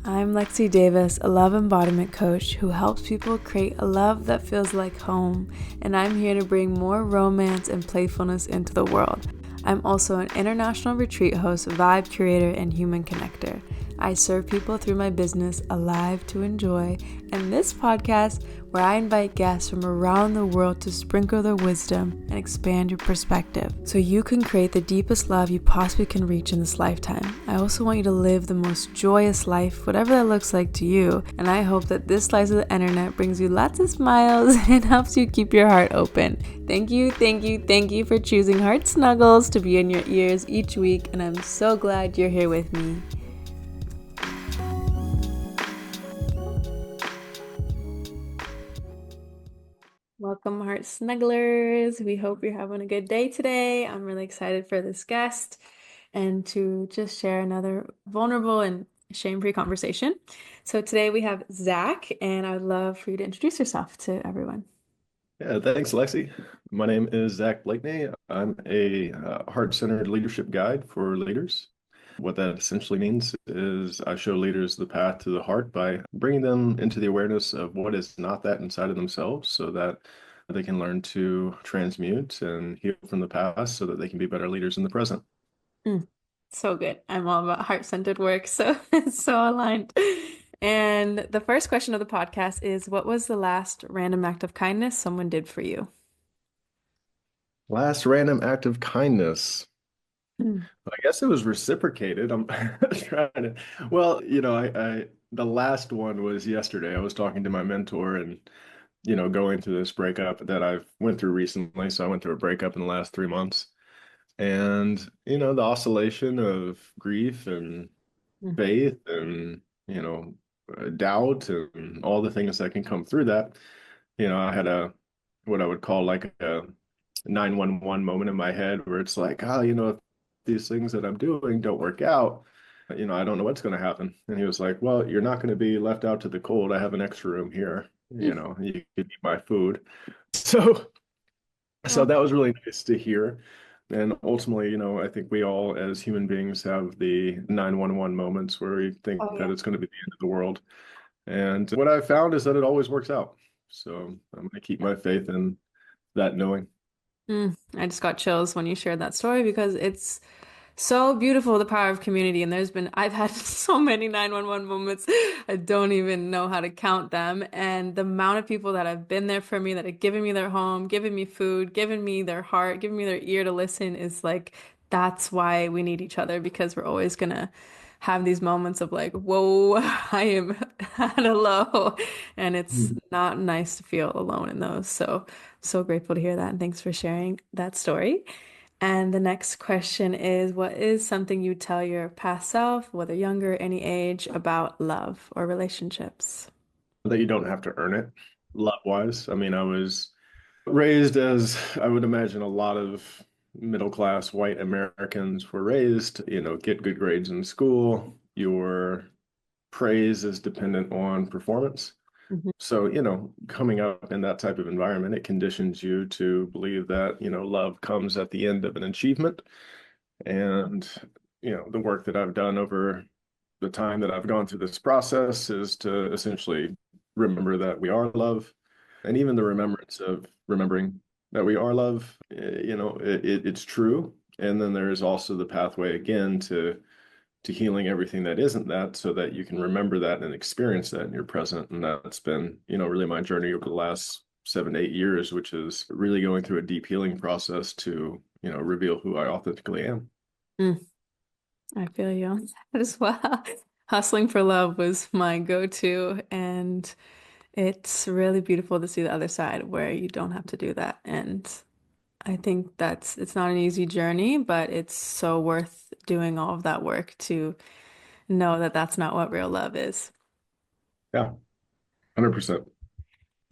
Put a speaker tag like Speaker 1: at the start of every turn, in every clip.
Speaker 1: I'm Lexi Davis, a love embodiment coach who helps people create a love that feels like home, and I'm here to bring more romance and playfulness into the world. I'm also an international retreat host, vibe curator, and human connector. I serve people through my business, Alive to Enjoy, and this podcast where I invite guests from around the world to sprinkle their wisdom and expand your perspective so you can create the deepest love you possibly can reach in this lifetime. I also want you to live the most joyous life, whatever that looks like to you, and I hope that this slice of the internet brings you lots of smiles and helps you keep your heart open. Thank you for choosing Heart Snuggles to be in your ears each week, and I'm so glad you're here with me. Welcome, Heart Snugglers. We hope you're having a good day today. I'm really excited for this guest and to just share another vulnerable and shame-free conversation. So today we have Zach, and I would love for you to introduce yourself to everyone.
Speaker 2: Yeah, thanks, Lexi. My name is Zach Blakeney. I'm a heart-centered leadership guide for leaders. What that essentially means is I show leaders the path to the heart by bringing them into the awareness of what is not that inside of themselves so that they can learn to transmute and heal from the past so that they can be better leaders in the present.
Speaker 1: Mm, so good. I'm all about heart-centered work, so it's so aligned. And the first question of the podcast is, what was the last random act of kindness someone did for you?
Speaker 2: Last random act of kindness.
Speaker 1: Mm.
Speaker 2: I guess it was reciprocated. I'm trying to, well, the last one was yesterday. I was talking to my mentor and, going through this breakup that I've went through recently. So I went through a breakup in the last 3 months. And, the oscillation of grief and
Speaker 1: Mm.
Speaker 2: faith and, doubt and all the things that can come through that. I had what I would call like a 911 moment in my head where it's like, if these things that I'm doing don't work out, I don't know what's going to happen. And he was like, well, you're not going to be left out to the cold. I have an extra room here. You could eat my food. So, so
Speaker 1: Oh,
Speaker 2: that was really nice to hear. And ultimately, I think we all as human beings have the 911 moments where we think
Speaker 1: oh
Speaker 2: that
Speaker 1: yeah.
Speaker 2: it's going to be the end of the world. And what I've found is that it always works out. So I'm going to keep my faith in that knowing.
Speaker 1: I just got chills when you shared that story because it's so beautiful, the power of community. And I've had so many 911 moments. I don't even know how to count them. And the amount of people that have been there for me, that have given me their home, given me food, given me their heart, given me their ear to listen is like, that's why we need each other because we're always gonna have these moments of like, whoa, I am at a low. And it's not nice to feel alone in those. So, so grateful to hear that. And thanks for sharing that story. And the next question is, what is something you tell your past self, whether younger, any age, about love or relationships?
Speaker 2: That you don't have to earn it love wise. I mean, I was raised as I would imagine a lot of middle class white Americans were raised, get good grades in school. Your praise is dependent on performance.
Speaker 1: Mhm.
Speaker 2: So, coming up in that type of environment, it conditions you to believe that, love comes at the end of an achievement. And, the work that I've done over the time that I've gone through this process is to essentially remember that we are love. And even the remembrance of remembering that we are love, it's true. And then there is also the pathway again to healing everything that isn't that so that you can remember that and experience that in your present. And that's been, really my journey over the last 7 to 8 years, which is really going through a deep healing process to, reveal who I authentically am.
Speaker 1: Mm, I feel you on that as well. Hustling for love was my go-to, and it's really beautiful to see the other side where you don't have to do that. And I think it's not an easy journey, but it's so worth doing all of that work to know that that's not what real love is.
Speaker 2: Yeah, 100%.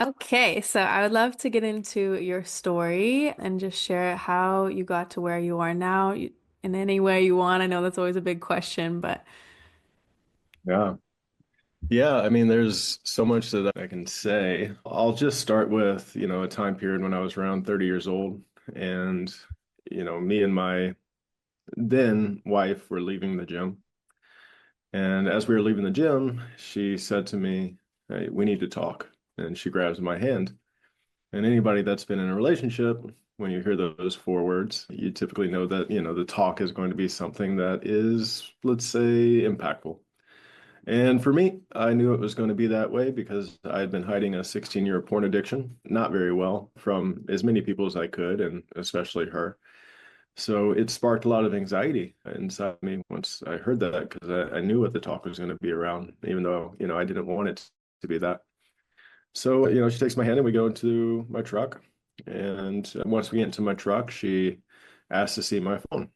Speaker 1: Okay, so I would love to get into your story and just share how you got to where you are now in any way you want. I know that's always a big question, but
Speaker 2: Yeah. Yeah, I mean, there's so much that I can say. I'll just start with, a time period when I was around 30 years old. And, me and my then wife were leaving the gym. And as we were leaving the gym, she said to me, "Hey, we need to talk." And she grabs my hand. And anybody that's been in a relationship, when you hear those four words, you typically know that, the talk is going to be something that is, let's say, impactful. And for me, I knew it was going to be that way because I had been hiding a 16-year porn addiction, not very well, from as many people as I could, and especially her. So it sparked a lot of anxiety inside me once I heard that because I knew what the talk was going to be around, even though, I didn't want it to be that. So, she takes my hand and we go into my truck. And once we get into my truck, she asks to see my phone.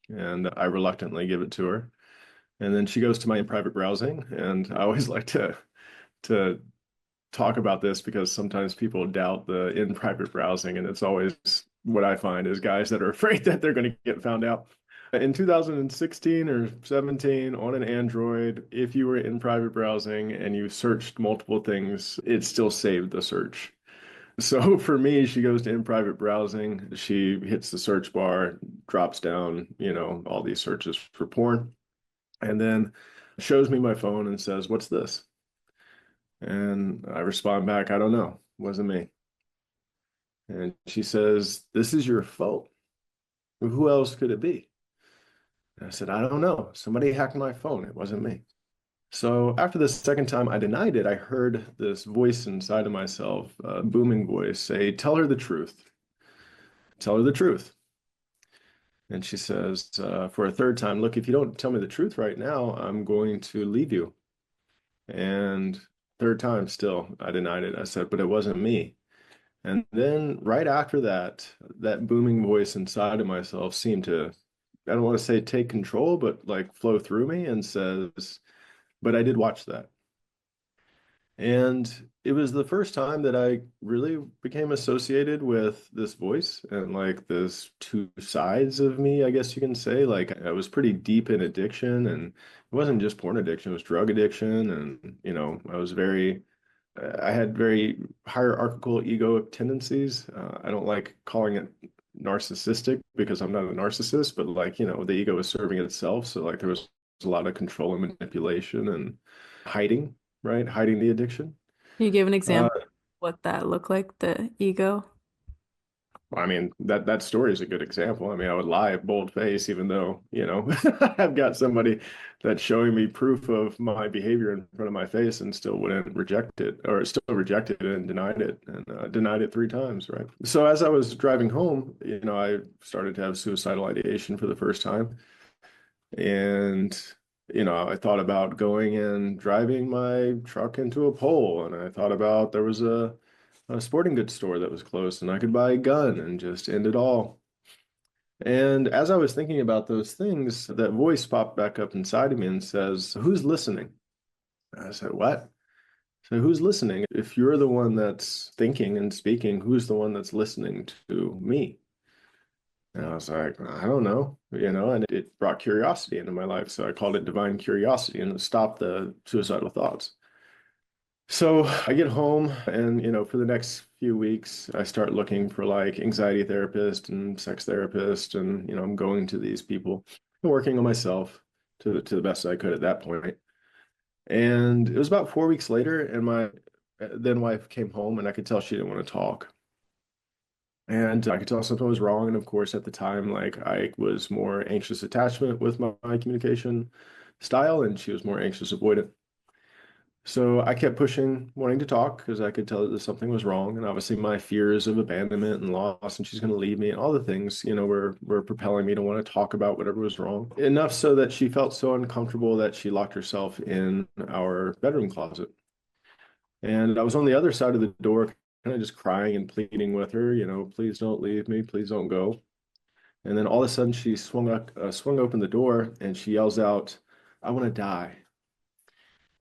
Speaker 2: And I reluctantly give it to her. And then she goes to my in private browsing. And I always like to talk about this because sometimes people doubt the in private browsing. And it's always what I find is guys that are afraid that they're going to get found out. In 2016 or 17 on an Android, if you were in private browsing and you searched multiple things, it still saved the search. So for me, she goes to in private browsing, she hits the search bar, drops down, all these searches for porn, and then shows me my phone and says, "What's this?" And I respond back, "I don't know. Wasn't me." And she says, "This is your phone. Who else could it be?" And I said, "I don't know. Somebody hacked my phone. It wasn't me." So after the second time I denied it, I heard this voice inside of myself, a booming voice, say, "Tell her the truth. Tell her the truth." And she says, for a third time, "Look, if you don't tell me the truth right now, I'm going to leave you." And third time, still, I denied it. I said, "But it wasn't me." And then right after that, that booming voice inside of myself seemed to, I don't want to say take control, but like flow through me and says, "But I did watch that." And it was the first time that I really became associated with this voice and like this two sides of me, I guess you can say. Like I was pretty deep in addiction, and it wasn't just porn addiction, it was drug addiction. And, I was I had very hierarchical egoic tendencies. I don't like calling it narcissistic because I'm not a narcissist, but like, the ego is serving itself. So like there was a lot of control and manipulation and hiding, right? Hiding the addiction.
Speaker 1: Can you give an
Speaker 2: Uh,
Speaker 1: example of what that looked like, the ego?
Speaker 2: I mean, that story is a good example. I mean, I would lie bold face, even though, I've got somebody that's showing me proof of my behavior in front of my face and still wouldn't reject it, or still rejected it and denied it, and denied it three times, right? So as I was driving home, I started to have suicidal ideation for the first time. And, I thought about going and driving my truck into a pole. And I thought about there was a sporting goods store that was closed and I could buy a gun and just end it all. And as I was thinking about those things, that voice popped back up inside of me and says, "Who's listening?" I said, "What?" So who's listening? If you're the one that's thinking and speaking, who's the one that's listening to me? And I was like, "I don't know, and it brought curiosity into my life. So I called it divine curiosity and it stopped the suicidal thoughts. So I get home and, for the next few weeks, I start looking for like anxiety therapist and sex therapist. And, I'm going to these people and working on myself to the best I could at that point. And it was about 4 weeks later, and my then wife came home and I could tell she didn't want to talk. And I could tell something was wrong. And of course, at the time, like I was more anxious attachment with my communication style, and she was more anxious avoidant. So I kept pushing, wanting to talk because I could tell that something was wrong. And obviously, my fears of abandonment and loss, and she's going to leave me, and all the things, were propelling me to want to talk about whatever was wrong. Enough so that she felt so uncomfortable that she locked herself in our bedroom closet. And I was on the other side of the door, kind of just crying and pleading with her, "Please don't leave me, please don't go." And then all of a sudden, she swung open the door and she yells out, "I want to die."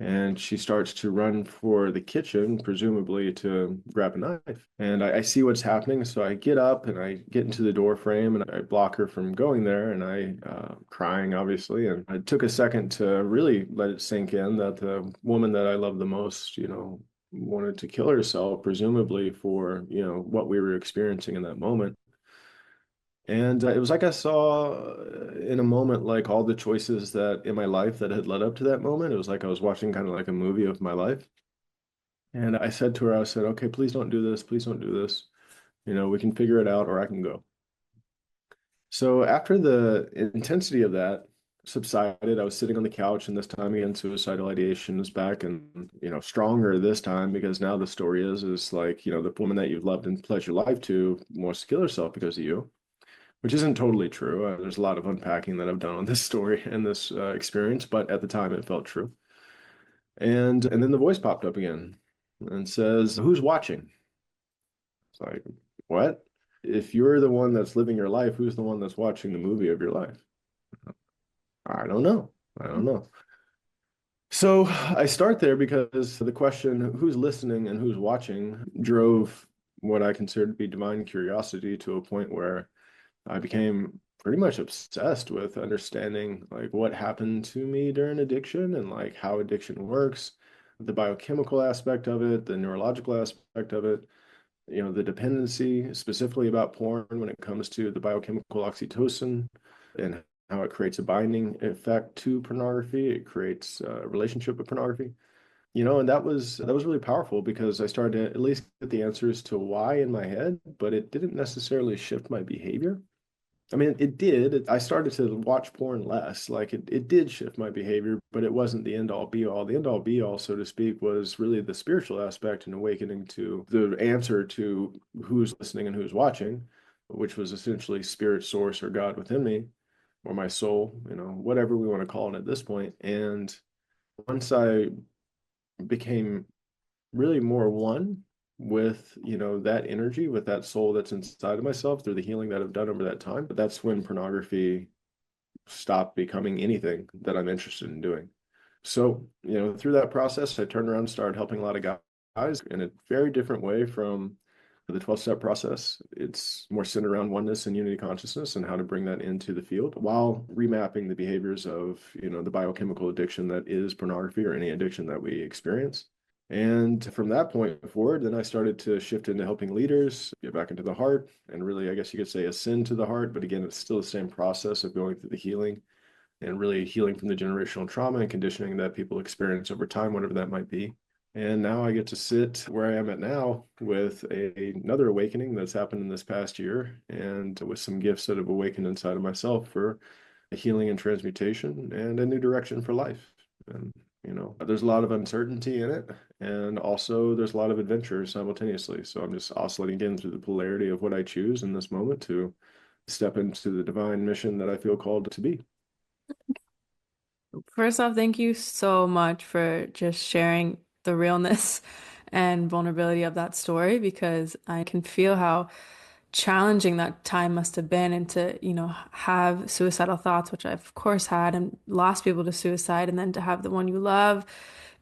Speaker 2: And she starts to run for the kitchen, presumably to grab a knife. And I see what's happening. So I get up and I get into the door frame and I block her from going there. And crying, obviously. And I took a second to really let it sink in that the woman that I love the most, wanted to kill herself, presumably for, what we were experiencing in that moment. And it was like I saw in a moment, like all the choices that in my life that had led up to that moment. It was like I was watching kind of like a movie of my life. And I said to her, I said, okay, please don't do this. Please don't do this. We can figure it out or I can go. So after the intensity of that subsided, I was sitting on the couch, and this time again, suicidal ideation is back, and stronger this time because now the story is like, the woman that you've loved and pledged your life to wants to kill herself because of you, which isn't totally true. There's a lot of unpacking that I've done on this story and this experience, but at the time it felt true. And then the voice popped up again and says, "Who's watching?" It's like, what? If you're the one that's living your life, who's the one that's watching the movie of your life? I don't know. I don't know. So I start there because the question, who's listening and who's watching, drove what I consider to be divine curiosity to a point where I became pretty much obsessed with understanding like what happened to me during addiction and like how addiction works, the biochemical aspect of it, the neurological aspect of it, the dependency specifically about porn when it comes to the biochemical oxytocin and how it creates a binding effect to pornography. It creates a relationship with pornography. And that was really powerful because I started to at least get the answers to why in my head, but it didn't necessarily shift my behavior. I mean, it did. I started to watch porn less. Like it did shift my behavior, but it wasn't the end all be all. The end all be all, so to speak, was really the spiritual aspect and awakening to the answer to who's listening and who's watching, which was essentially spirit source or God within me or my soul, whatever we want to call it at this point. And once I became really more one with that energy, with that soul that's inside of myself through the healing that I've done over that time, but that's when pornography stopped becoming anything that I'm interested in doing. So through that process I turned around and started helping a lot of guys in a very different way from the 12-step process. It's more centered around oneness and unity consciousness and how to bring that into the field while remapping the behaviors of the biochemical addiction that is pornography or any addiction that we experience. And from that point forward, then I started to shift into helping leaders get back into the heart and really, I guess you could say, ascend to the heart. But again, it's still the same process of going through the healing and really healing from the generational trauma and conditioning that people experience over time, whatever that might be. And now I get to sit where I am at now with another awakening that's happened in this past year and with some gifts that have awakened inside of myself for healing and transmutation and a new direction for life. And there's a lot of uncertainty in it, and also there's a lot of adventure simultaneously. So I'm just oscillating again through the polarity of what I choose in this moment to step into the divine mission that I feel called to be.
Speaker 1: First off, thank you so much for just sharing the realness and vulnerability of that story because I can feel how challenging that time must have been and to, have suicidal thoughts, which I've of course had and lost people to suicide, and then to have the one you love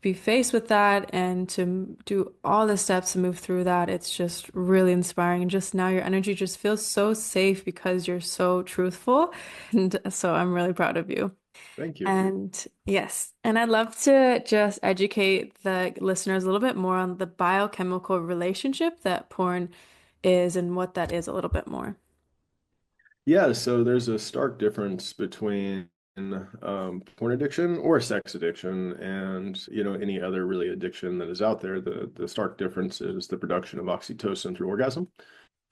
Speaker 1: be faced with that and to do all the steps to move through that. It's just really inspiring. And just now your energy just feels so safe because you're so truthful. And so I'm really proud of you.
Speaker 2: Thank you.
Speaker 1: And yes, and I'd love to just educate the listeners a little bit more on the biochemical relationship that porn is and what that is a little bit more.
Speaker 2: Yeah, so there's a stark difference between porn addiction or sex addiction and any other really addiction that is out there. The stark difference is the production of oxytocin through orgasm.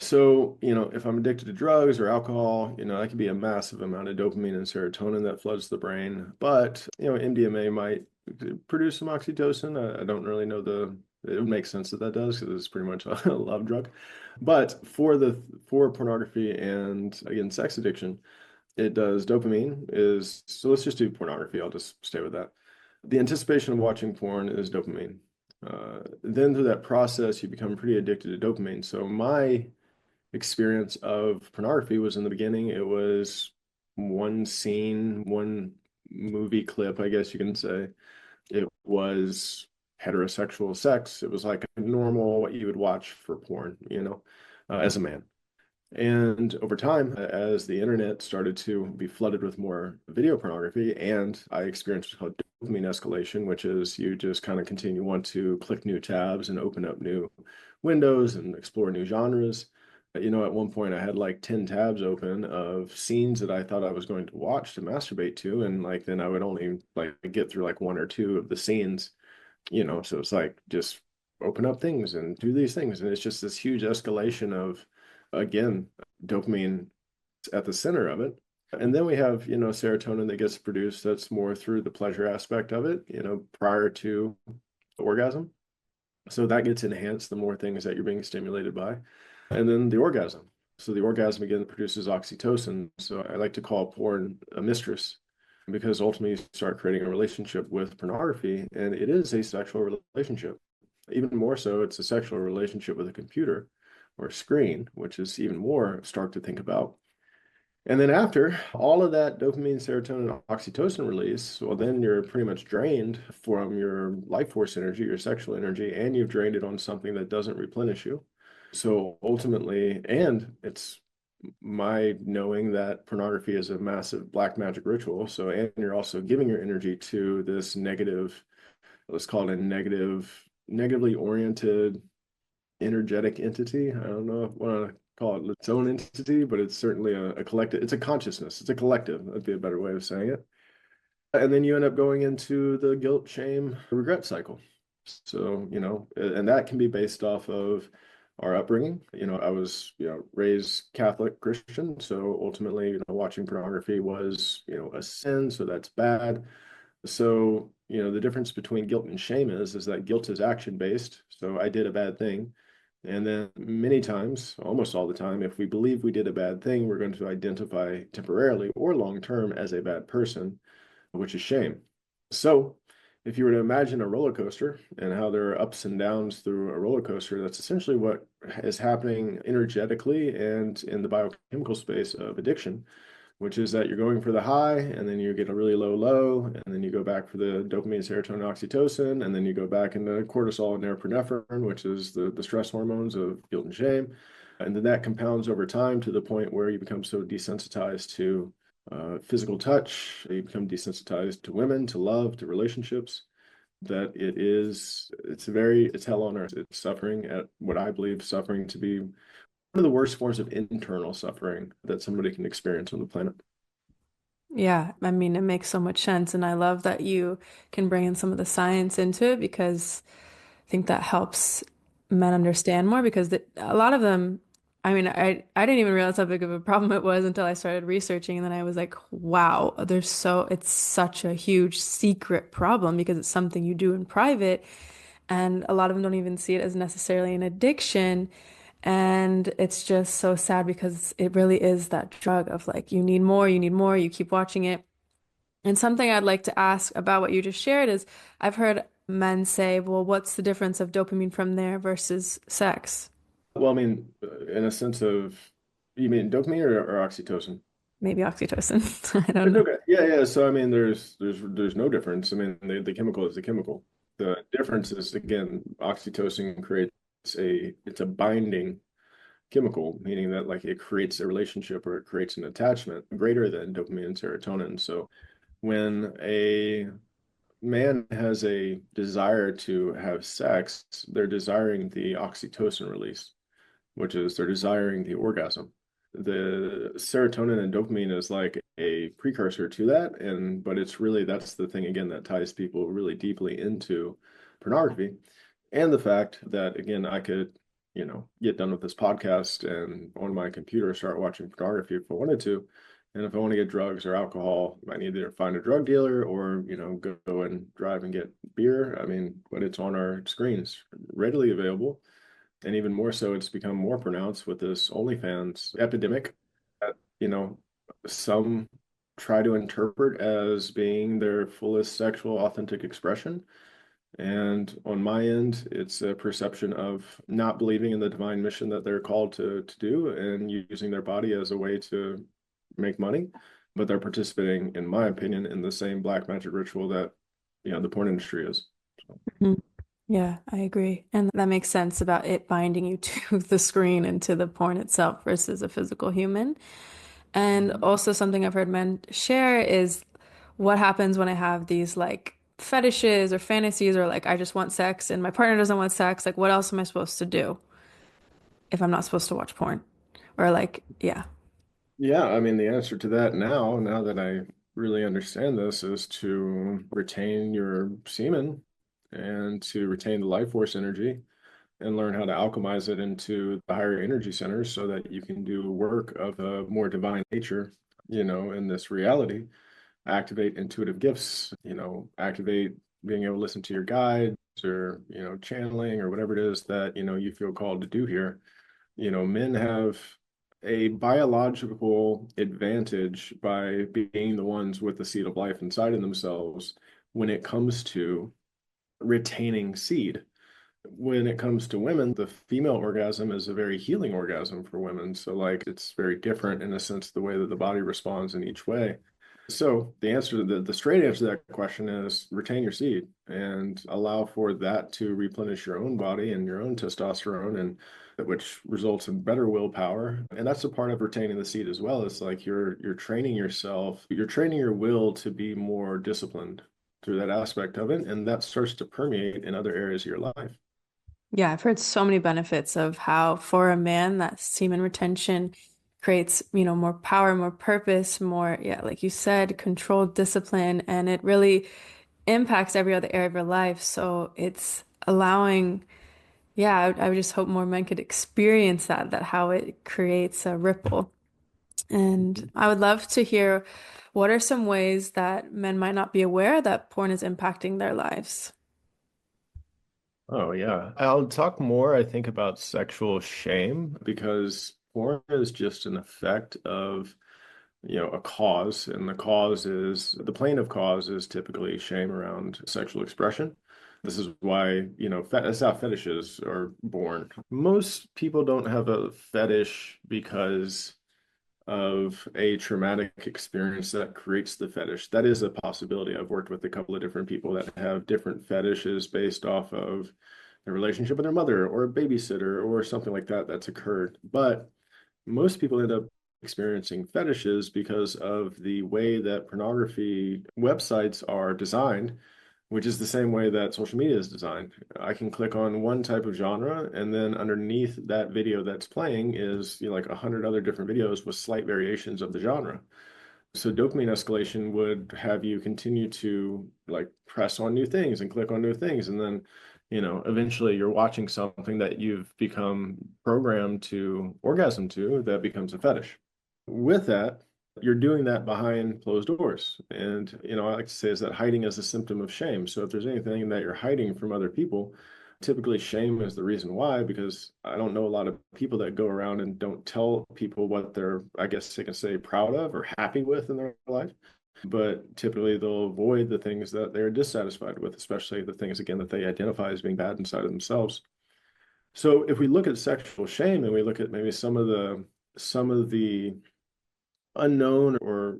Speaker 2: So, if I'm addicted to drugs or alcohol, that could be a massive amount of dopamine and serotonin that floods the brain. But, MDMA might produce some oxytocin. I don't really know it would make sense that does because it's pretty much a love drug. But for pornography and again, sex addiction, it does dopamine so let's just do pornography. I'll just stay with that. The anticipation of watching porn is dopamine. Then through that process, you become pretty addicted to dopamine. So my experience of pornography was in the beginning, it was one scene, one movie clip, I guess you can say. It was heterosexual sex. It was like a normal, what you would watch for porn, as a man. And over time, as the internet started to be flooded with more video pornography, and I experienced what's called dopamine escalation, which is you just kind of continue want to click new tabs and open up new windows and explore new genres. At one point I had like 10 tabs open of scenes that I thought I was going to watch to masturbate to, and like then I would only like get through like one or two of the scenes, so it's like just open up things and do these things, and it's just this huge escalation of, again, dopamine at the center of it. And then we have, serotonin that gets produced that's more through the pleasure aspect of it, prior to orgasm. So that gets enhanced the more things that you're being stimulated by. And then the orgasm. So the orgasm again produces oxytocin. So I like to call porn a mistress, because ultimately you start creating a relationship with pornography, and it is a sexual relationship. Even more so, it's a sexual relationship with a computer or a screen, which is even more stark to think about. And then after all of that dopamine, serotonin, and oxytocin release, well, then you're pretty much drained from your life force energy, your sexual energy, and you've drained it on something that doesn't replenish you. So ultimately, and it's my knowing that pornography is a massive black magic ritual. So, and you're also giving your energy to this negative, let's call it a negatively oriented energetic entity. I don't know if I want to call it its own entity, but it's certainly a collective. It's a consciousness. It's a collective. That'd be a better way of saying it. And then you end up going into the guilt, shame, regret cycle. So, and that can be based off of our upbringing. I was, raised Catholic Christian. So ultimately, watching pornography was, a sin. So that's bad. So, the difference between guilt and shame is that guilt is action based. So I did a bad thing. And then many times, almost all the time, if we believe we did a bad thing, we're going to identify temporarily or long term as a bad person, which is shame. So if you were to imagine a roller coaster and how there are ups and downs through a roller coaster, that's essentially what is happening energetically and in the biochemical space of addiction, which is that you're going for the high and then you get a really low low, and then you go back for the dopamine, serotonin, oxytocin, and then you go back into cortisol and norepinephrine, which is the stress hormones of guilt and shame. And then that compounds over time to the point where you become so desensitized to physical touch, you become desensitized to women, to love, to relationships, that it's hell on earth. It's suffering at what I believe suffering to be one of the worst forms of internal suffering that somebody can experience on the planet.
Speaker 1: Yeah, I mean, it makes so much sense. And I love that you can bring in some of the science into it because I think that helps men understand more because a lot of them, I mean, I didn't even realize how big of a problem it was until I started researching. And then I was like, wow, it's such a huge secret problem because it's something you do in private. And a lot of them don't even see it as necessarily an addiction. And it's just so sad because it really is that drug of like, you need more, you keep watching it. And something I'd like to ask about what you just shared is I've heard men say, well, what's the difference of dopamine from there versus sex?
Speaker 2: Well, I mean, in a sense of, you mean dopamine or oxytocin?
Speaker 1: Maybe oxytocin. I don't know.
Speaker 2: Okay. Yeah, yeah. So I mean, there's no difference. I mean, the chemical is the chemical. The difference is again, oxytocin creates it's a binding chemical, meaning that like it creates a relationship or it creates an attachment greater than dopamine and serotonin. So when a man has a desire to have sex, they're desiring the oxytocin release, which is they're desiring the orgasm. The serotonin and dopamine is like a precursor to that, and but it's really that's the thing again that ties people really deeply into pornography, and the fact that again I could, get done with this podcast and on my computer start watching pornography if I wanted to. And if I want to get drugs or alcohol, I need to either find a drug dealer or, go and drive and get beer. I mean, but it's on our screens, readily available. And even more so, it's become more pronounced with this OnlyFans epidemic that, some try to interpret as being their fullest sexual authentic expression. And on my end, it's a perception of not believing in the divine mission that they're called to do and using their body as a way to make money. But they're participating, in my opinion, in the same black magic ritual that, the porn industry is. So,
Speaker 1: Mhm. Yeah, I agree. And that makes sense about it binding you to the screen and to the porn itself versus a physical human. And
Speaker 2: mhm.
Speaker 1: also something I've heard men share is what happens when I have these like fetishes or fantasies or like I just want sex and my partner doesn't want sex. Like, what else am I supposed to do if I'm not supposed to watch porn? Or like, yeah.
Speaker 2: Yeah, I mean, the answer to that now that I really understand this, is to retain your semen and to retain the life force energy and learn how to alchemize it into the higher energy centers so that you can do work of a more divine nature, in this reality. Activate intuitive gifts, activate being able to listen to your guides or, channeling or whatever it is that, you feel called to do here. Men have a biological advantage by being the ones with the seed of life inside of themselves when it comes to retaining seed. When it comes to women, the female orgasm is a very healing orgasm for women. So, like, it's very different in a sense, the way that the body responds in each way. So the answer to the straight answer to that question is retain your seed and allow for that to replenish your own body and your own testosterone, and which results in better willpower. And that's a part of retaining the seed as well. It's like you're training yourself, you're training your will to be more disciplined through that aspect of it, and that starts to permeate in other areas of your life.
Speaker 1: Yeah, I've heard so many benefits of how for a man that semen retention creates, more power, more purpose, more, yeah, like you said, controlled discipline, and it really impacts every other area of your life. So it's allowing, yeah, I would just hope more men could experience that how it creates a ripple. And I would love to hear what are some ways that men might not be aware that porn is impacting their lives.
Speaker 2: Oh, yeah. I'll talk more, I think, about sexual shame because porn is just an effect of, a cause. And the plane of cause is typically shame around sexual expression. This is why, that's how fetishes are born. Most people don't have a fetish because of a traumatic experience that creates the fetish. That is a possibility. I've worked with a couple of different people that have different fetishes based off of their relationship with their mother or a babysitter or something like that that's occurred. But most people end up experiencing fetishes because of the way that pornography websites are designed, which is the same way that social media is designed. I can click on one type of genre, and then underneath that video that's playing is, like 100 other different videos with slight variations of the genre. So dopamine escalation would have you continue to like press on new things and click on new things, and then, eventually you're watching something that you've become programmed to orgasm to that becomes a fetish. With that, you're doing that behind closed doors. And, I like to say is that hiding is a symptom of shame. So if there's anything that you're hiding from other people, typically shame is the reason why, because I don't know a lot of people that go around and don't tell people what they're, I guess they can say, proud of or happy with in their life. But typically they'll avoid the things that they're dissatisfied with, especially the things, again, that they identify as being bad inside of themselves. So if we look at sexual shame and we look at maybe some of the unknown or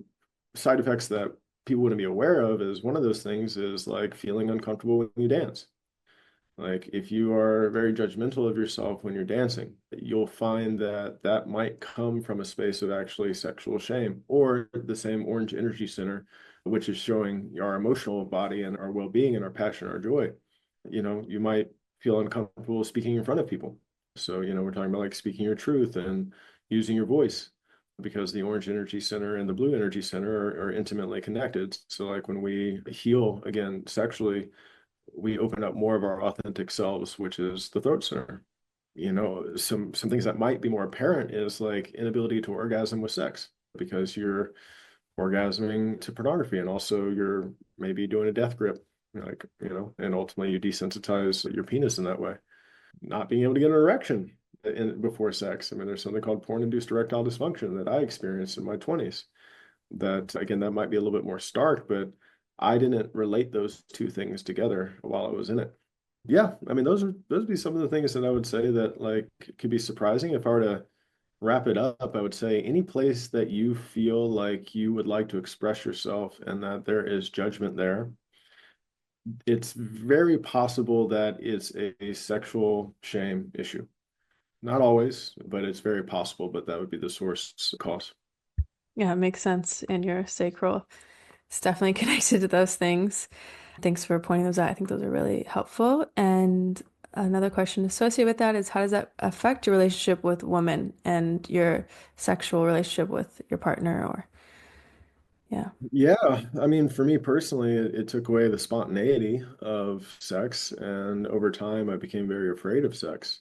Speaker 2: side effects that people wouldn't be aware of, is one of those things is like feeling uncomfortable when you dance. Like if you are very judgmental of yourself when you're dancing, you'll find that that might come from a space of actually sexual shame, or the same orange energy center, which is showing our emotional body and our well-being and our passion, our joy. You might feel uncomfortable speaking in front of people. So, we're talking about like speaking your truth and using your voice, because the orange energy center and the blue energy center are intimately connected. So like when we heal again sexually, we open up more of our authentic selves, which is the throat center. Some things that might be more apparent is like inability to orgasm with sex because you're orgasming to pornography, and also you're maybe doing a death grip, like, and ultimately you desensitize your penis in that way. Not being able to get an erection before sex. I mean, there's something called porn-induced erectile dysfunction that I experienced in my 20s. That, again, that might be a little bit more stark, but I didn't relate those two things together while I was in it. Yeah, I mean, those would be some of the things that I would say that like could be surprising. If I were to wrap it up, I would say any place that you feel like you would like to express yourself and that there is judgment there, it's very possible that it's a sexual shame issue. Not always, but it's very possible, but that would be the source cause.
Speaker 1: Yeah, it makes sense. And your sacral is definitely connected to those things. Thanks for pointing those out. I think those are really helpful. And another question associated with that is how does that affect your relationship with women and your sexual relationship with your partner or yeah.
Speaker 2: Yeah, I mean, for me personally, it took away the spontaneity of sex, and over time, I became very afraid of sex.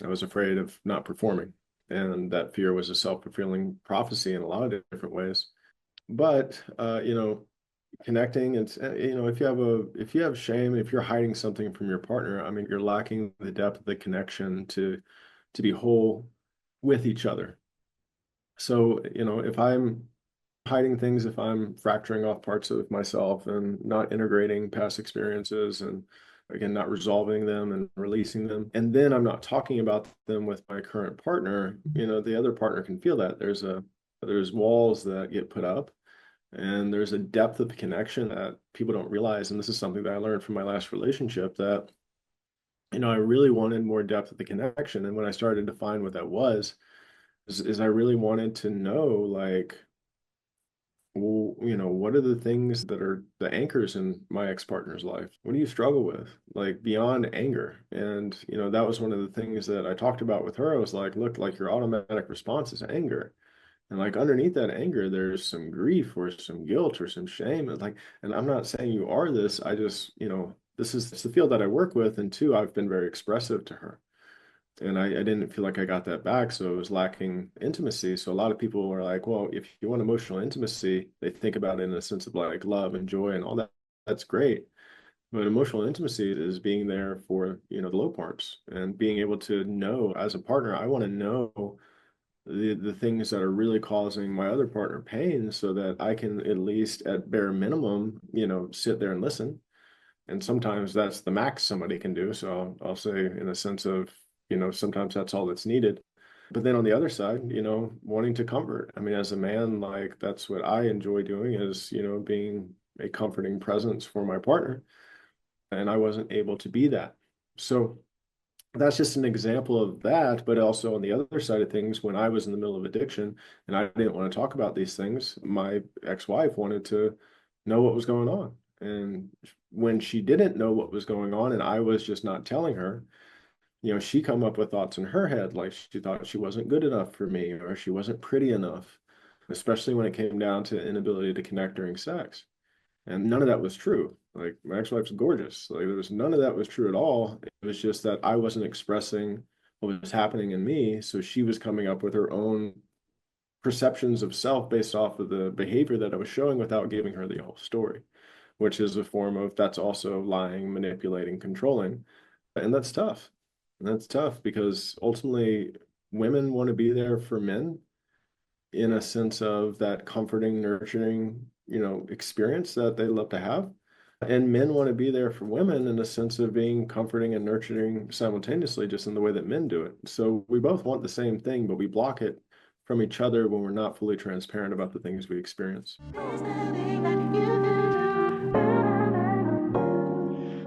Speaker 2: I was afraid of not performing, and that fear was a self-fulfilling prophecy in a lot of different ways. But connecting and if you have shame, if you're hiding something from your partner, I mean, you're lacking the depth of the connection to be whole with each other. So, if I'm hiding things, if I'm fracturing off parts of myself and not integrating past experiences and again, not resolving them and releasing them, and then I'm not talking about them with my current partner, the other partner can feel that. There's walls that get put up and there's a depth of connection that people don't realize. And this is something that I learned from my last relationship that, I really wanted more depth of the connection. And when I started to find what that was, is I really wanted to know, like, well, what are the things that are the anchors in my ex-partner's life? What do you struggle with? Like beyond anger. And, that was one of the things that I talked about with her. I was like, look, like your automatic response is anger. And like underneath that anger, there's some grief or some guilt or some shame. And I'm not saying you are this. I just, this is it's the field that I work with. And two, I've been very expressive to her. And I didn't feel like I got that back. So it was lacking intimacy. So a lot of people are like, well, if you want emotional intimacy, they think about it in a sense of like love and joy and all that. That's great. But emotional intimacy is being there for, the low parts and being able to know as a partner, I want to know the things that are really causing my other partner pain so that I can at least at bare minimum, sit there and listen. And sometimes that's the max somebody can do. So I'll say in a sense of, sometimes that's all that's needed. But then on the other side, wanting to comfort. I mean, as a man, like that's what I enjoy doing is, being a comforting presence for my partner. And I wasn't able to be that. So that's just an example of that. But also on the other side of things, when I was in the middle of addiction and I didn't want to talk about these things, my ex-wife wanted to know what was going on. And when she didn't know what was going on and I was just not telling her, she come up with thoughts in her head, like she thought she wasn't good enough for me or she wasn't pretty enough, especially when it came down to inability to connect during sex. And none of that was true. Like my ex-wife's gorgeous. Like there was none of that was true at all. It was just that I wasn't expressing what was happening in me. So she was coming up with her own perceptions of self based off of the behavior that I was showing without giving her the whole story, which is a form of that's also lying, manipulating, controlling. And that's tough. And that's tough because ultimately women want to be there for men in a sense of that comforting, nurturing, experience that they love to have. And men want to be there for women in a sense of being comforting and nurturing simultaneously, just in the way that men do it. So we both want the same thing, but we block it from each other when we're not fully transparent about the things we experience.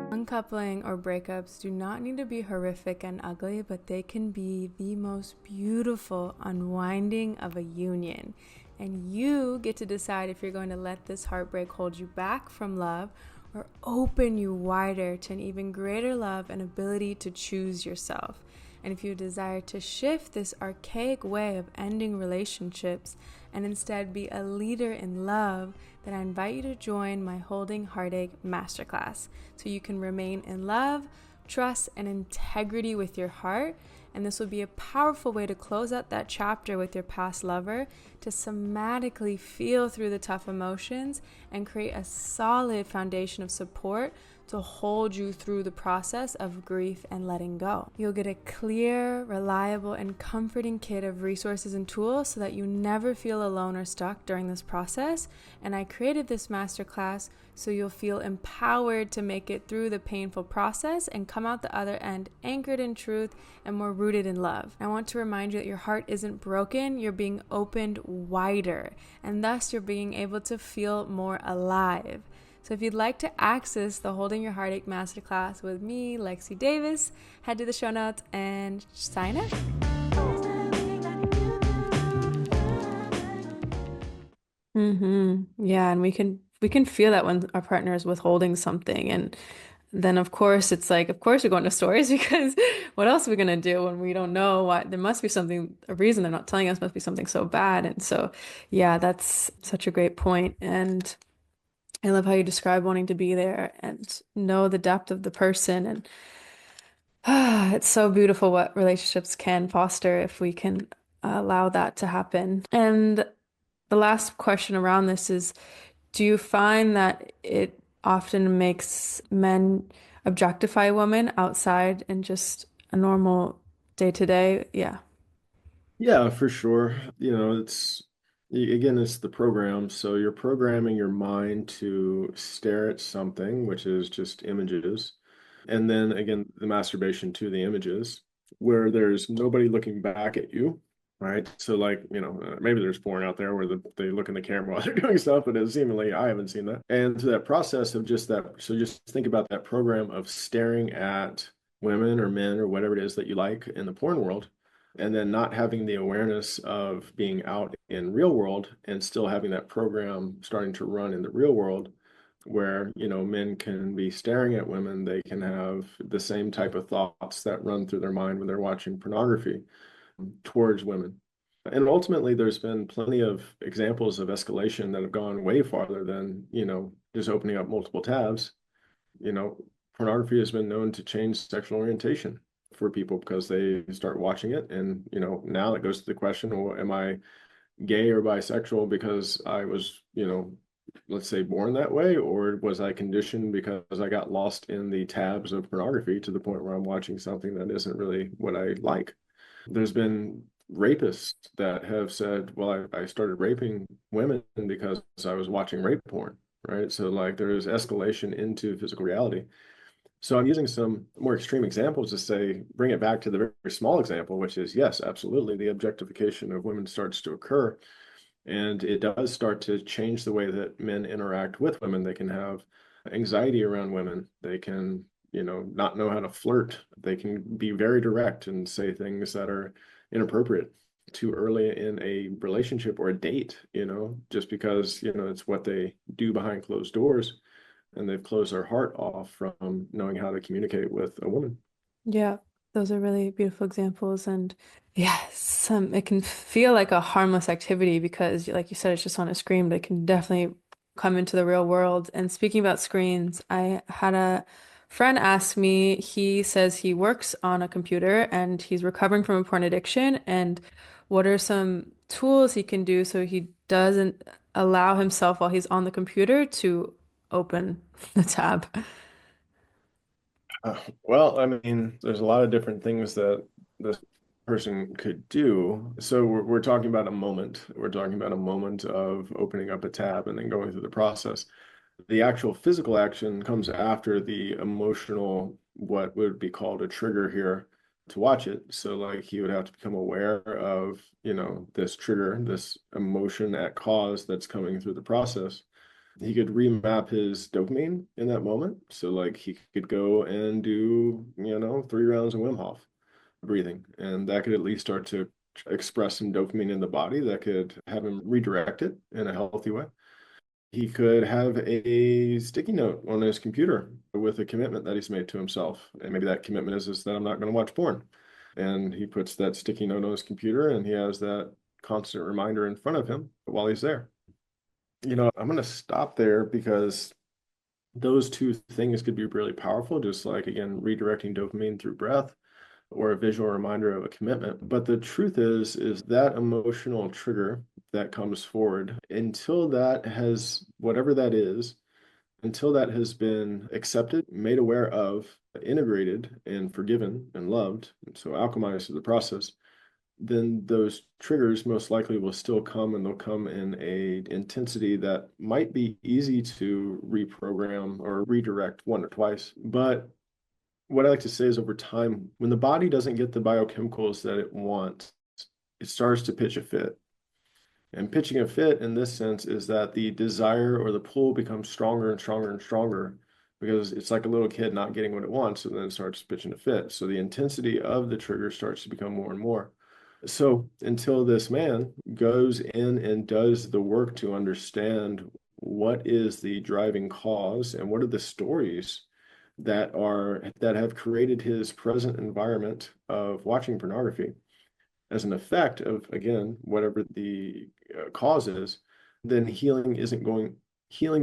Speaker 1: Uncoupling or breakups do not need to be horrific and ugly, but they can be the most beautiful unwinding of a union. And you get to decide if you're going to let this heartbreak hold you back from love or open you wider to an even greater love and ability to choose yourself. And if you desire to shift this archaic way of ending relationships and instead be a leader in love, then I invite you to join my Holding Heartache Masterclass so you can remain in love, trust, and integrity with your heart. And this will be a powerful way to close out that chapter with your past lover, to somatically feel through the tough emotions and create a solid foundation of support to hold you through the process of grief and letting go. You'll get a clear, reliable, and comforting kit of resources and tools so that you never feel alone or stuck during this process. And I created this masterclass so you'll feel empowered to make it through the painful process and come out the other end anchored in truth and more rooted in love. I want to remind you that your heart isn't broken, you're being opened wider, and thus you're being able to feel more alive. So if you'd like to access the Holding Your Heartache Masterclass with me, Lexi Davis, head to the show notes and sign up. Yeah, and we can feel that when our partner is withholding something, and then of course it's like, of course we're going to stories because what else are we gonna do when we don't know why? There must be something, a reason they're not telling us, must be something so bad. And so, yeah, that's such a great point. And I love how you describe wanting to be there and know the depth of the person. And it's so beautiful what relationships can foster if we can allow that to happen. And the last question around this is, do you find that it often makes men objectify women outside and just a normal day to day? Yeah.
Speaker 2: Yeah, for sure. Again, it's the program. So you're programming your mind to stare at something, which is just images. And then again, the masturbation to the images, where there's nobody looking back at you, right? So, like, maybe there's porn out there where they look in the camera while they're doing stuff, but it's seemingly, I haven't seen that. And through that process of just that, so just think about that program of staring at women or men or whatever it is that you like in the porn world, and then not having the awareness of being out in real world and still having that program starting to run in the real world where men can be staring at women, they can have the same type of thoughts that run through their mind when they're watching pornography towards women. And ultimately, there's been plenty of examples of escalation that have gone way farther than just opening up multiple tabs. you know Pornography has been known to change sexual orientation for people because they start watching it, and now it goes to the question, well, am I gay or bisexual because I was, let's say, born that way, or was I conditioned because I got lost in the tabs of pornography to the point where I'm watching something that isn't really what I like? There's been rapists that have said, well, I started raping women because I was watching rape porn, right? So, like, there is escalation into physical reality. So I'm using some more extreme examples to say, bring it back to the very small example, which is, yes, absolutely, the objectification of women starts to occur. And it does start to change the way that men interact with women. They can have anxiety around women. They can, not know how to flirt. They can be very direct and say things that are inappropriate too early in a relationship or a date, just because, it's what they do behind closed doors, and they've closed their heart off from knowing how to communicate with a woman.
Speaker 1: Yeah, those are really beautiful examples. And yeah, it can feel like a harmless activity because, like you said, it's just on a screen, but it can definitely come into the real world. And speaking about screens, I had a friend ask me, he says he works on a computer and he's recovering from a porn addiction. And what are some tools he can do so he doesn't allow himself while he's on the computer to open the tab?
Speaker 2: Well, I mean, there's a lot of different things that this person could do. So we're talking about a moment. We're talking about a moment of opening up a tab and then going through the process. The actual physical action comes after the emotional, what would be called a trigger here to watch it. So, like, he would have to become aware of, this trigger, this emotion at cause that's coming through the process. He could remap his dopamine in that moment. So, like, he could go and do, 3 rounds of Wim Hof breathing, and that could at least start to express some dopamine in the body that could have him redirect it in a healthy way. He could have a sticky note on his computer with a commitment that he's made to himself. And maybe that commitment is that I'm not going to watch porn. And he puts that sticky note on his computer, and he has that constant reminder in front of him while he's there. I'm going to stop there because those two things could be really powerful, just like, again, redirecting dopamine through breath or a visual reminder of a commitment. But the truth is that emotional trigger that comes forward, until that has, whatever that is, until that has been accepted, made aware of, integrated, and forgiven and loved, and so alchemized through the process, then those triggers most likely will still come, and they'll come in a intensity that might be easy to reprogram or redirect one or twice. But what I like to say is, over time, when the body doesn't get the biochemicals that it wants, it starts to pitch a fit. And pitching a fit in this sense is that the desire or the pull becomes stronger and stronger and stronger, because it's like a little kid not getting what it wants, and then it starts pitching a fit. So the intensity of the trigger starts to become more and more. So until this man goes in and does the work to understand what is the driving cause and what are the stories that have created his present environment of watching pornography as an effect of, again, whatever the cause is, then healing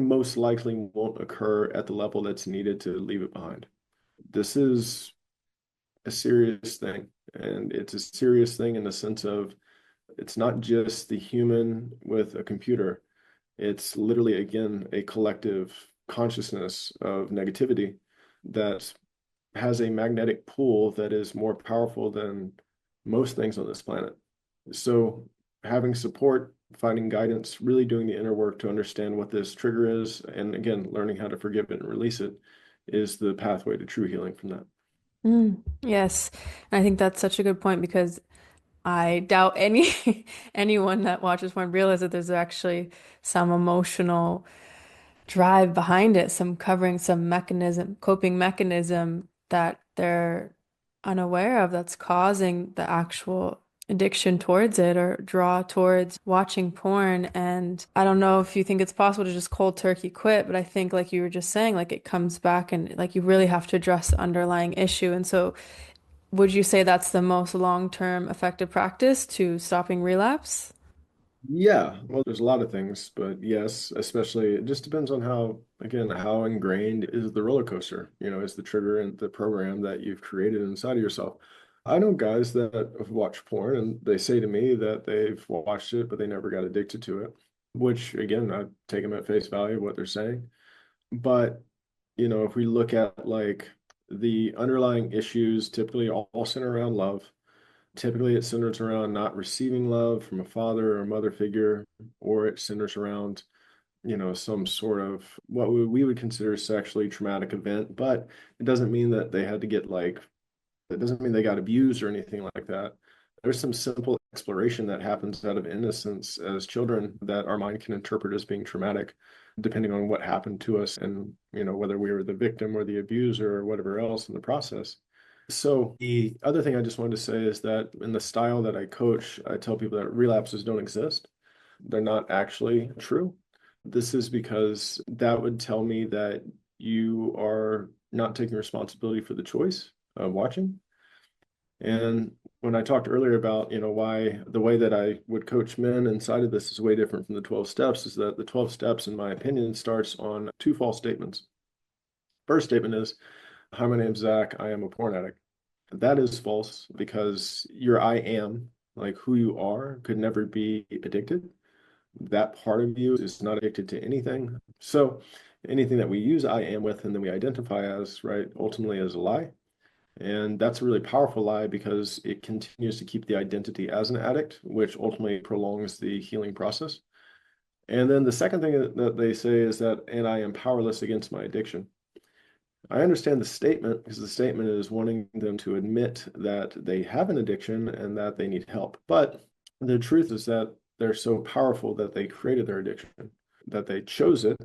Speaker 2: most likely won't occur at the level that's needed to leave it behind. This is a serious thing. And it's a serious thing in the sense of it's not just the human with a computer. It's literally, again, a collective consciousness of negativity that has a magnetic pull that is more powerful than most things on this planet. So having support, finding guidance, really doing the inner work to understand what this trigger is, and again, learning how to forgive it and release it is the pathway to true healing from that.
Speaker 1: Yes. And I think that's such a good point because I doubt anyone that watches porn realizes that there's actually some emotional drive behind it, some covering, some mechanism, coping mechanism that they're unaware of that's causing the actual addiction towards it or draw towards watching porn. And I don't know if you think it's possible to just cold turkey quit, but I think like you were just saying, like it comes back and like you really have to address the underlying issue. And so would you say that's the most long-term effective practice to stopping relapse?
Speaker 2: Yeah, well, there's a lot of things, but yes, especially it just depends on how, again, how ingrained is the roller coaster, is the trigger and the program that you've created inside of yourself. I know guys that have watched porn and they say to me that they've watched it, but they never got addicted to it, which again, I take them at face value what they're saying. But, if we look at like the underlying issues, typically all center around love. Typically, it centers around not receiving love from a father or a mother figure, or it centers around, some sort of what we would consider sexually traumatic event. But it doesn't mean that they had to get like, it doesn't mean they got abused or anything like that. There's some simple exploration that happens out of innocence as children that our mind can interpret as being traumatic, depending on what happened to us and, whether we were the victim or the abuser or whatever else in the process. So the other thing I just wanted to say is that in the style that I coach, I tell people that relapses don't exist. They're not actually true. This is because that would tell me that you are not taking responsibility for the choice of watching. And when I talked earlier about, why the way that I would coach men inside of this is way different from the 12 steps is that the 12 steps, in my opinion, starts on two false statements. First statement is, hi, my name's Zach. I am a porn addict. That is false because your I am, like who you are, could never be addicted. That part of you is not addicted to anything. So anything that we use I am with and then we identify as, right, ultimately is a lie. And that's a really powerful lie because it continues to keep the identity as an addict, which ultimately prolongs the healing process. And then the second thing that they say is that, and I am powerless against my addiction. I understand the statement because the statement is wanting them to admit that they have an addiction and that they need help. But the truth is that they're so powerful that they created their addiction, that they chose it,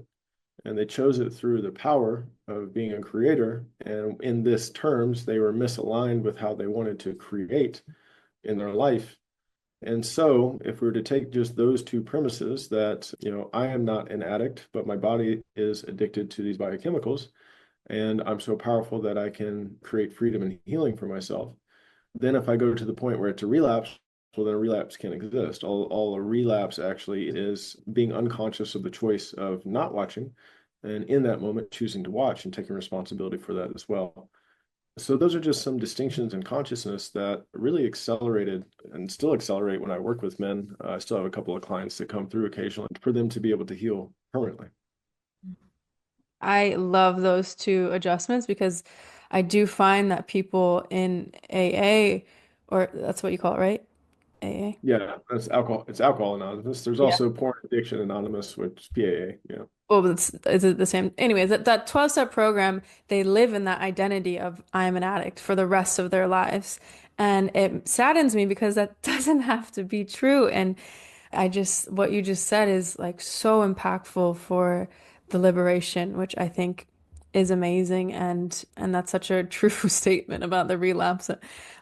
Speaker 2: and they chose it through the power of being a creator. And in this terms, they were misaligned with how they wanted to create in their life. And so, if we were to take just those two premises that, I am not an addict, but my body is addicted to these biochemicals, and I'm so powerful that I can create freedom and healing for myself. Then if I go to the point where it's a relapse, well, then a relapse can't exist. All a relapse actually is being unconscious of the choice of not watching, and in that moment choosing to watch and taking responsibility for that as well. So those are just some distinctions in consciousness that really accelerated and still accelerate when I work with men. I still have a couple of clients that come through occasionally for them to be able to heal permanently.
Speaker 1: I love those two adjustments because I do find that people in AA, or that's what you call it, right? AA.
Speaker 2: Yeah, that's alcohol. It's Alcohol Anonymous. There's
Speaker 1: Yeah.
Speaker 2: also Porn Addiction Anonymous, which is PAA. Yeah.
Speaker 1: Well, is it the same? Anyways, that 12-step program, they live in that identity of I am an addict for the rest of their lives. And it saddens me because that doesn't have to be true. And what you just said is like so impactful for the liberation, which I think is amazing. And that's such a true statement about the relapse.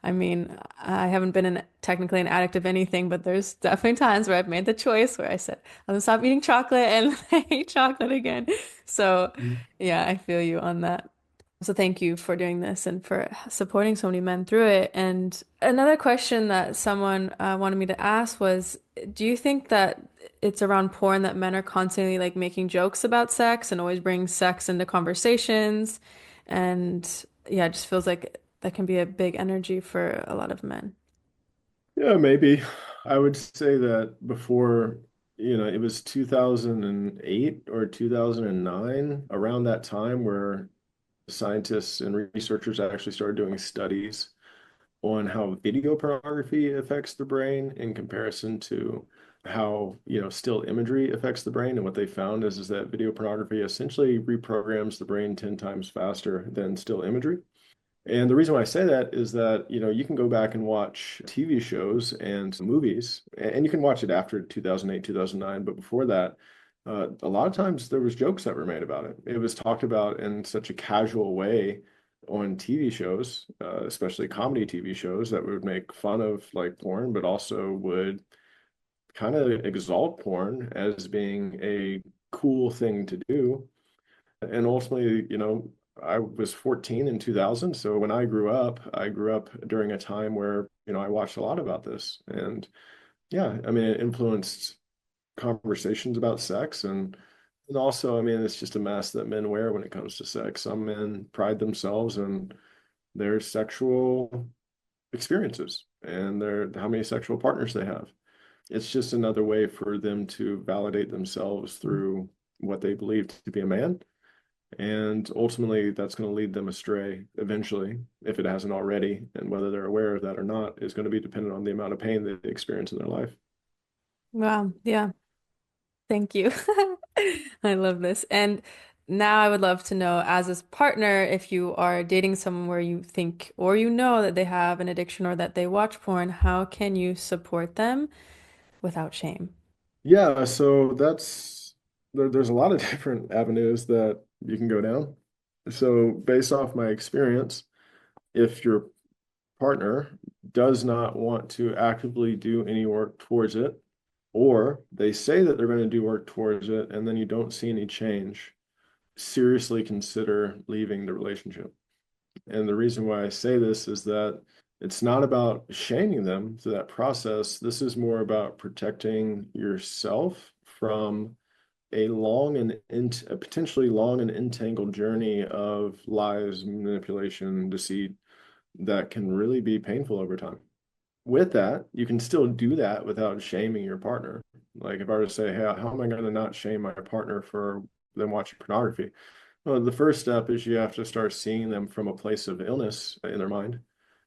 Speaker 1: I mean, I haven't been technically an addict of anything, but there's definitely times where I've made the choice where I said, I'm gonna stop eating chocolate and I ate chocolate again. So
Speaker 2: Mhm.
Speaker 1: yeah, I feel you on that. So thank you for doing this and for supporting so many men through it. And another question that someone wanted me to ask was, do you think that it's around porn that men are constantly like making jokes about sex and always bring sex into conversations? And yeah, it just feels like that can be a big energy for a lot of men.
Speaker 2: Yeah, maybe. I would say that before, it was 2008 or 2009, around that time where scientists and researchers actually started doing studies on how video pornography affects the brain in comparison to how, still imagery affects the brain. And what they found is that video pornography essentially reprograms the brain 10 times faster than still imagery. And the reason why I say that is that, you can go back and watch TV shows and movies, and you can watch it after 2008, 2009, but before that, a lot of times there was jokes that were made about it. It was talked about in such a casual way on TV shows, especially comedy TV shows that would make fun of like porn, but also would kind of exalt porn as being a cool thing to do. And ultimately, I was 14 in 2000. So when I grew up during a time where, I watched a lot about this. And yeah, I mean, it influenced conversations about sex. And also, I mean, it's just a mask that men wear when it comes to sex. Some men pride themselves in their sexual experiences and how many sexual partners they have. It's just another way for them to validate themselves through what they believe to be a man. And ultimately, that's going to lead them astray eventually, if it hasn't already. And whether they're aware of that or not is going to be dependent on the amount of pain that they experience in their life.
Speaker 1: Wow. Yeah. Thank you. I love this. And now I would love to know, as a partner, if you are dating someone where you think or you know that they have an addiction or that they watch porn, how can you support them without shame?
Speaker 2: Yeah, so there's a lot of different avenues that you can go down. So based off my experience, if your partner does not want to actively do any work towards it, or they say that they're going to do work towards it and then you don't see any change, seriously consider leaving the relationship. And the reason why I say this is that it's not about shaming them through that process. This is more about protecting yourself from a potentially long and entangled journey of lies, manipulation, deceit that can really be painful over time. With that, you can still do that without shaming your partner. Like if I were to say, hey, how am I going to not shame my partner for them watching pornography? Well, the first step is you have to start seeing them from a place of illness in their mind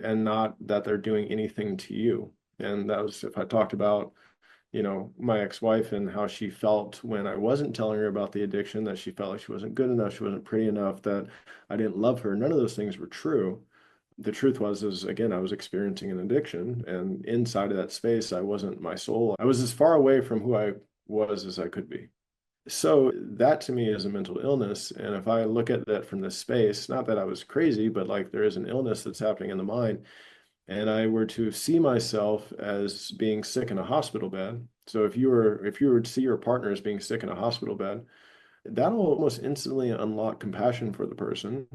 Speaker 2: and not that they're doing anything to you. And that was if I talked about, my ex-wife and how she felt when I wasn't telling her about the addiction, that she felt like she wasn't good enough, she wasn't pretty enough, that I didn't love her. None of those things were true. The truth is again, I was experiencing an addiction, and inside of that space, I wasn't my soul. I was as far away from who I was as I could be. So that to me is a mental illness. And if I look at that from this space, not that I was crazy, but like there is an illness that's happening in the mind, and I were to see myself as being sick in a hospital bed. So if you were to see your partner as being sick in a hospital bed, that'll almost instantly unlock compassion for the person.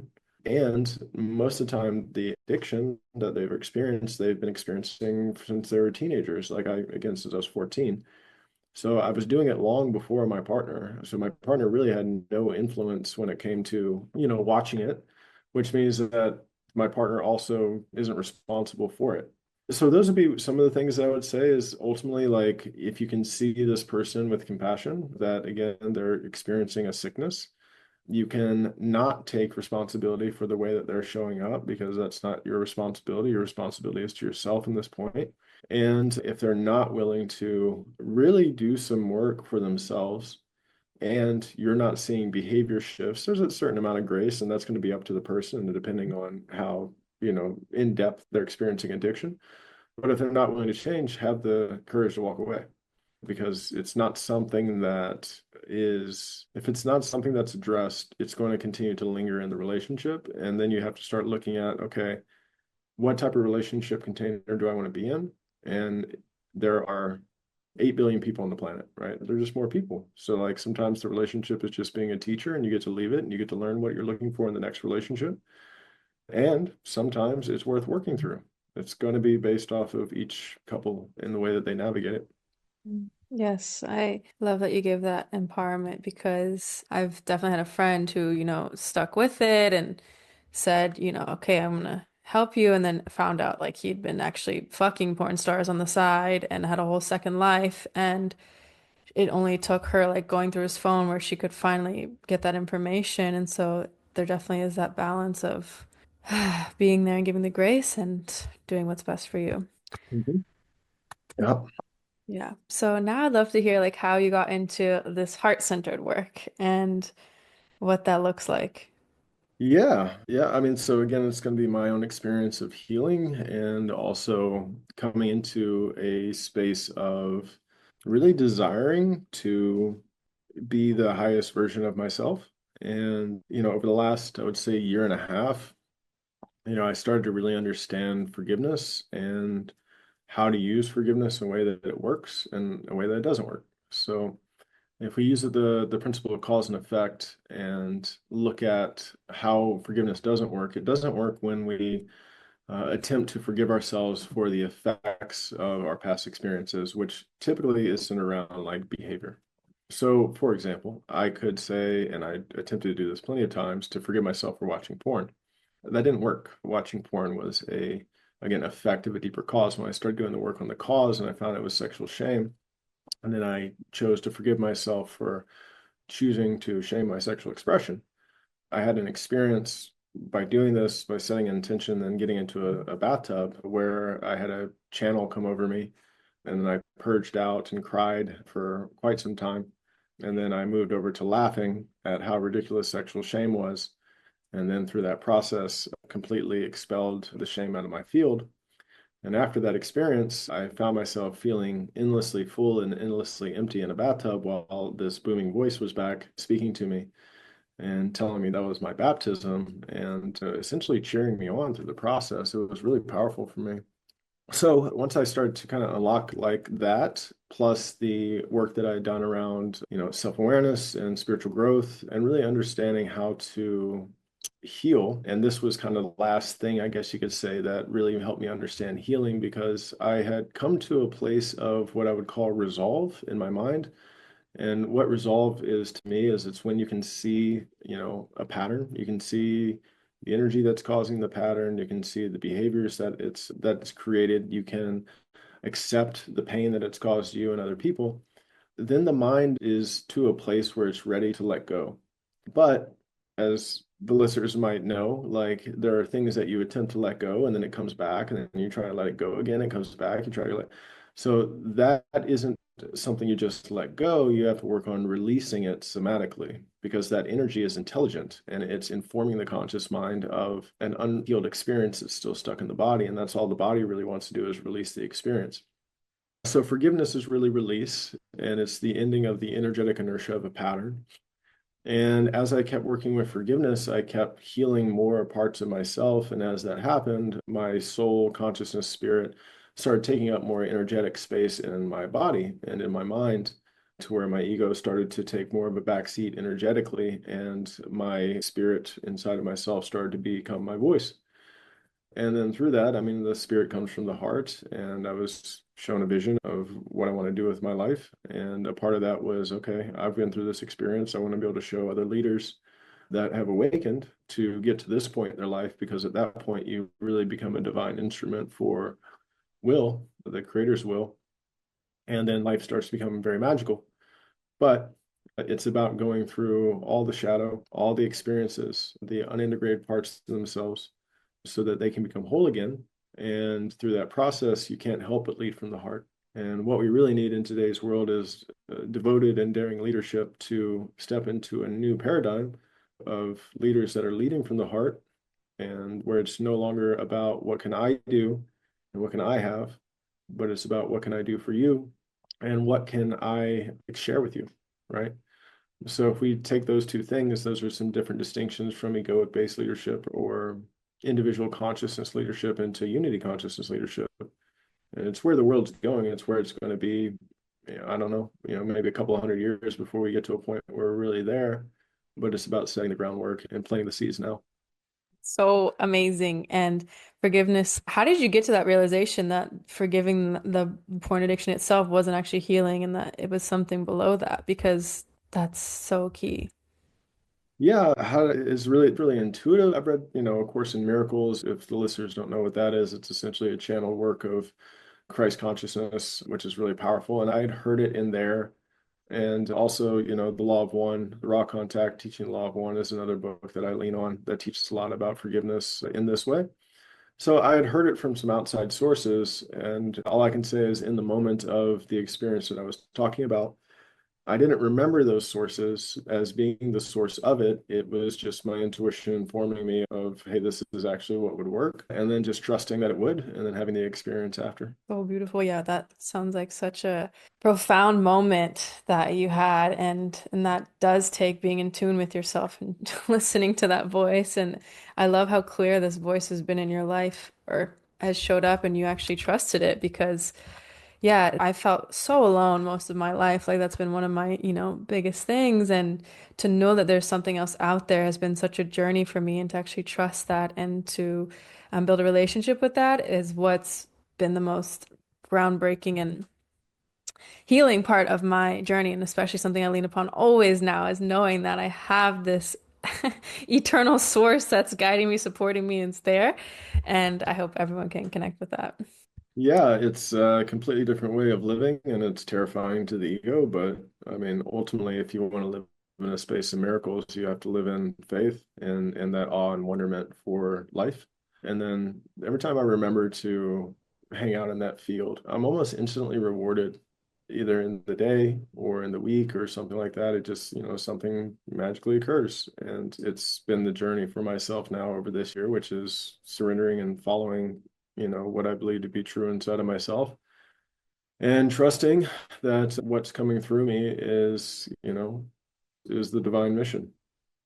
Speaker 2: And most of the time, the addiction that they've been experiencing since they were teenagers. Like since I was 14. So I was doing it long before my partner. So my partner really had no influence when it came to, watching it, which means that my partner also isn't responsible for it. So those would be some of the things I would say is ultimately like if you can see this person with compassion, that again, they're experiencing a sickness, you can not take responsibility for the way that they're showing up because that's not your responsibility. Your responsibility is to yourself in this point. And if they're not willing to really do some work for themselves and you're not seeing behavior shifts, there's a certain amount of grace, and that's going to be up to the person and depending on how, in depth they're experiencing addiction. But if they're not willing to change, have the courage to walk away because it's not something that if it's not something that's addressed, it's going to continue to linger in the relationship. And then you have to start looking at, okay, what type of relationship container do I want to be in? And there are 8 billion people on the planet, right? They're just more people. So like sometimes the relationship is just being a teacher and you get to leave it and you get to learn what you're looking for in the next relationship. And sometimes it's worth working through. It's going to be based off of each couple in the way that they navigate it.
Speaker 1: Yes, I love that you gave that empowerment because I've definitely had a friend who, stuck with it and said, okay, I'm gonna help you, and then found out like he'd been actually fucking porn stars on the side and had a whole second life. And it only took her like going through his phone where she could finally get that information. And so there definitely is that balance of being there and giving the grace and doing what's best for you.
Speaker 2: Mhm. Yeah.
Speaker 1: Yeah. So now I'd love to hear like how you got into this heart-centered work and what that looks like.
Speaker 2: Yeah. Yeah. I mean, so again, it's going to be my own experience of healing and also coming into a space of really desiring to be the highest version of myself. And, over the last, I would say, year and a half, I started to really understand forgiveness and how to use forgiveness in a way that it works and a way that it doesn't work. So if we use the principle of cause and effect and look at how forgiveness doesn't work, it doesn't work when we attempt to forgive ourselves for the effects of our past experiences, which typically is centered around like behavior. So, for example, I could say, and I attempted to do this plenty of times, to forgive myself for watching porn. That didn't work. Watching porn was again, effect of a deeper cause. When I started doing the work on the cause and I found it was sexual shame, and then I chose to forgive myself for choosing to shame my sexual expression. I had an experience by doing this, by setting an intention and getting into a bathtub where I had a channel come over me and then I purged out and cried for quite some time. And then I moved over to laughing at how ridiculous sexual shame was. And then through that process, completely expelled the shame out of my field. And after that experience, I found myself feeling endlessly full and endlessly empty in a bathtub while this booming voice was back speaking to me and telling me that was my baptism and essentially cheering me on through the process. It was really powerful for me. So once I started to kind of unlock like that, plus the work that I had done around, self-awareness and spiritual growth and really understanding how to heal. And this was kind of the last thing, I guess you could say, that really helped me understand healing because I had come to a place of what I would call resolve in my mind. And what resolve is to me is it's when you can see, a pattern. You can see the energy that's causing the pattern. You can see the behaviors that's created. You can accept the pain that it's caused you and other people. Then the mind is to a place where it's ready to let go. But as the listeners might know, like there are things that you attempt to let go and then it comes back and then you try to let it go again, it comes back, you try to let. So that isn't something you just let go. You have to work on releasing it somatically because that energy is intelligent and it's informing the conscious mind of an unhealed experience that's still stuck in the body. And that's all the body really wants to do is release the experience. So forgiveness is really release, and it's the ending of the energetic inertia of a pattern. And as I kept working with forgiveness, I kept healing more parts of myself. And as that happened, my soul, consciousness, spirit started taking up more energetic space in my body and in my mind to where my ego started to take more of a backseat energetically. And my spirit inside of myself started to become my voice. And then through that, I mean, the spirit comes from the heart, and I was shown a vision of what I want to do with my life. And a part of that was, okay, I've been through this experience. I want to be able to show other leaders that have awakened to get to this point in their life, because at that point, you really become a divine instrument for will, the creator's will. And then life starts to become very magical. But it's about going through all the shadow, all the experiences, the unintegrated parts of themselves so that they can become whole again. And through that process, you can't help but lead from the heart. And what we really need in today's world is devoted and daring leadership to step into a new paradigm of leaders that are leading from the heart and where it's no longer about what can I do and what can I have, but it's about what can I do for you and what can I share with you, right? So if we take those two things, those are some different distinctions from egoic-based leadership or individual consciousness leadership into unity consciousness leadership. And it's where the world's going. It's where it's going to be I don't know, maybe a couple of 100 years before we get to a point where we're really there. But it's about setting the groundwork and planting the seeds now.
Speaker 1: So amazing. And forgiveness, how did you get to that realization that forgiving the porn addiction itself wasn't actually healing and that it was something below that? Because that's so key.
Speaker 2: Yeah, how is really intuitive. I've read, A Course in Miracles. If the listeners don't know what that is, it's essentially a channel work of Christ consciousness, which is really powerful. And I had heard it in there. And also, The Law of One, The Raw Contact, Teaching the Law of One is another book that I lean on that teaches a lot about forgiveness in this way. So I had heard it from some outside sources, and all I can say is in the moment of the experience that I was talking about, I didn't remember those sources as being the source of it. It was just my intuition informing me of, hey, this is actually what would work, and then just trusting that it would, and then having the experience after.
Speaker 1: So beautiful. Yeah, that sounds like such a profound moment that you had, and that does take being in tune with yourself and listening to that voice. And I love how clear this voice has been in your life or has showed up and you actually trusted it because yeah, I felt so alone most of my life. Like that's been one of my, biggest things. And to know that there's something else out there has been such a journey for me. And to actually trust that and to build a relationship with that is what's been the most groundbreaking and healing part of my journey. And especially something I lean upon always now is knowing that I have this eternal source that's guiding me, supporting me, and it's there. And I hope everyone can connect with that.
Speaker 2: Yeah, it's a completely different way of living, and it's terrifying to the ego. But I mean, ultimately, if you want to live in a space of miracles, you have to live in faith and that awe and wonderment for life. And then every time I remember to hang out in that field, I'm almost instantly rewarded, either in the day or in the week or something like that. It just, something magically occurs. And it's been the journey for myself now over this year, which is surrendering and following what I believe to be true inside of myself and trusting that what's coming through me is the divine mission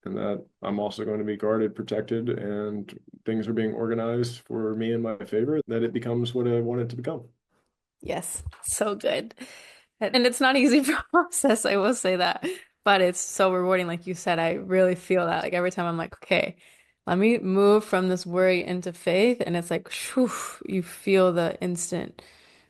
Speaker 2: and that I'm also going to be guarded, protected, and things are being organized for me in my favor, that it becomes what I want it to become.
Speaker 1: Yes, so good. And it's not easy process, I will say that. But it's so rewarding, like you said. I really feel that. Like every time I'm like, okay, let me move from this worry into faith. And it's like, whew, you feel the instant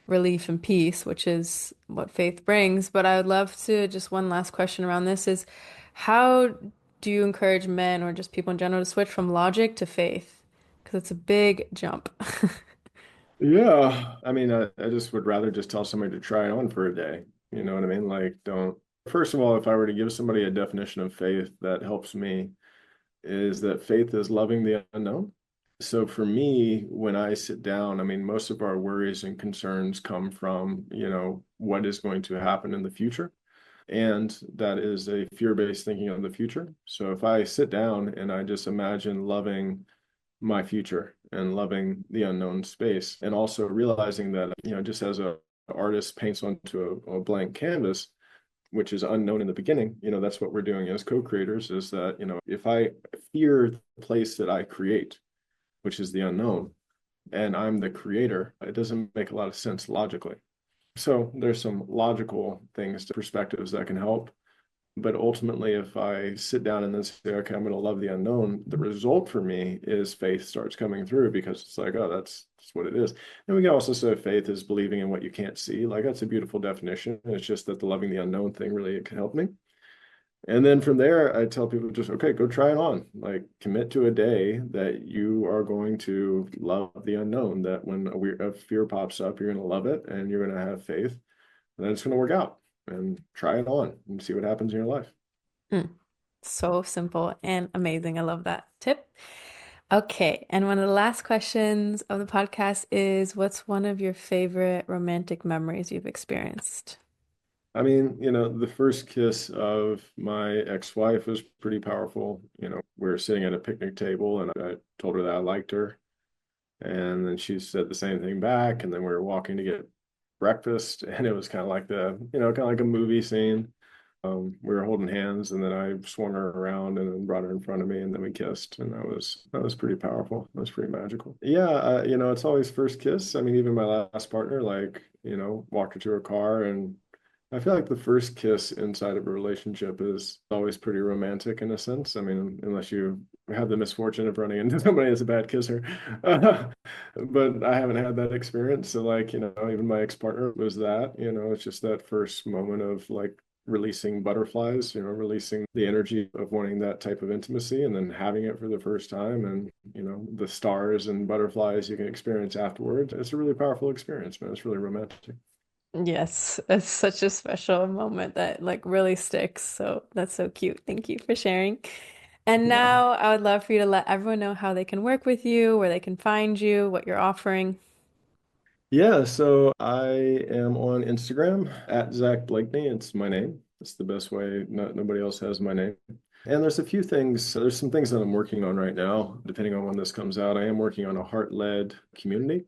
Speaker 1: relief and peace, which is what faith brings. But I would love to just one last question around this is how do you encourage men or just people in general to switch from logic to faith? Because it's a big jump.
Speaker 2: Yeah, I mean, I just would rather just tell somebody to try it on for a day. You know what I mean? Like, don't. First of all, if I were to give somebody a definition of faith that helps me, is that faith is loving the unknown. So for me, when I sit down, I mean, most of our worries and concerns come from, what is going to happen in the future. And that is a fear-based thinking of the future. So if I sit down and I just imagine loving my future and loving the unknown space, and also realizing that, just as a artist paints onto a blank canvas, which is unknown in the beginning, that's what we're doing as co-creators, is that, if I fear the place that I create, which is the unknown, and I'm the creator, it doesn't make a lot of sense logically. So there's some logical things, perspectives that can help. But ultimately, if I sit down and then say, okay, I'm going to love the unknown, the result for me is faith starts coming through, because it's like, oh, that's what it is. And we can also say faith is believing in what you can't see. Like, that's a beautiful definition. It's just that the loving the unknown thing really can help me. And then from there, I tell people just, okay, go try it on. Like, commit to a day that you are going to love the unknown, that when a fear pops up, you're going to love it and you're going to have faith, and then it's going to work out. And try it on and see what happens in your life.
Speaker 1: Mm. So simple and amazing. I love that tip. Okay, and one of the last questions of the podcast is what's one of your favorite romantic memories you've experienced?
Speaker 2: I mean, the first kiss of my ex-wife was pretty powerful. We were sitting at a picnic table and I told her that I liked her. And then she said the same thing back. And then we were walking to get breakfast and it was kind of like kind of like a movie scene. We were holding hands and then I swung her around and then brought her in front of me and then we kissed. And that was pretty powerful. That was pretty magical. Yeah, it's always first kiss. I mean, even my last partner, like, walked her to her car and I feel like the first kiss inside of a relationship is always pretty romantic in a sense. I mean, unless you have the misfortune of running into somebody as a bad kisser. But I haven't had that experience. So like, even my ex-partner was that, it's just that first moment of like releasing butterflies, releasing the energy of wanting that type of intimacy and then having it for the first time and, the stars and butterflies you can experience afterwards. It's a really powerful experience, man. It's really romantic.
Speaker 1: Yes, it's such a special moment that like really sticks. So that's so cute. Thank you for sharing. And
Speaker 2: Yeah.
Speaker 1: now I would love for you to let everyone know how they can work with you, where they can find you, what you're offering.
Speaker 2: Yeah, so I am on Instagram at Zach Blakeney. It's my name. It's the best way. Nobody else has my name. And there's some things that I'm working on right now, depending on when this comes out. I am working on a heart-led community.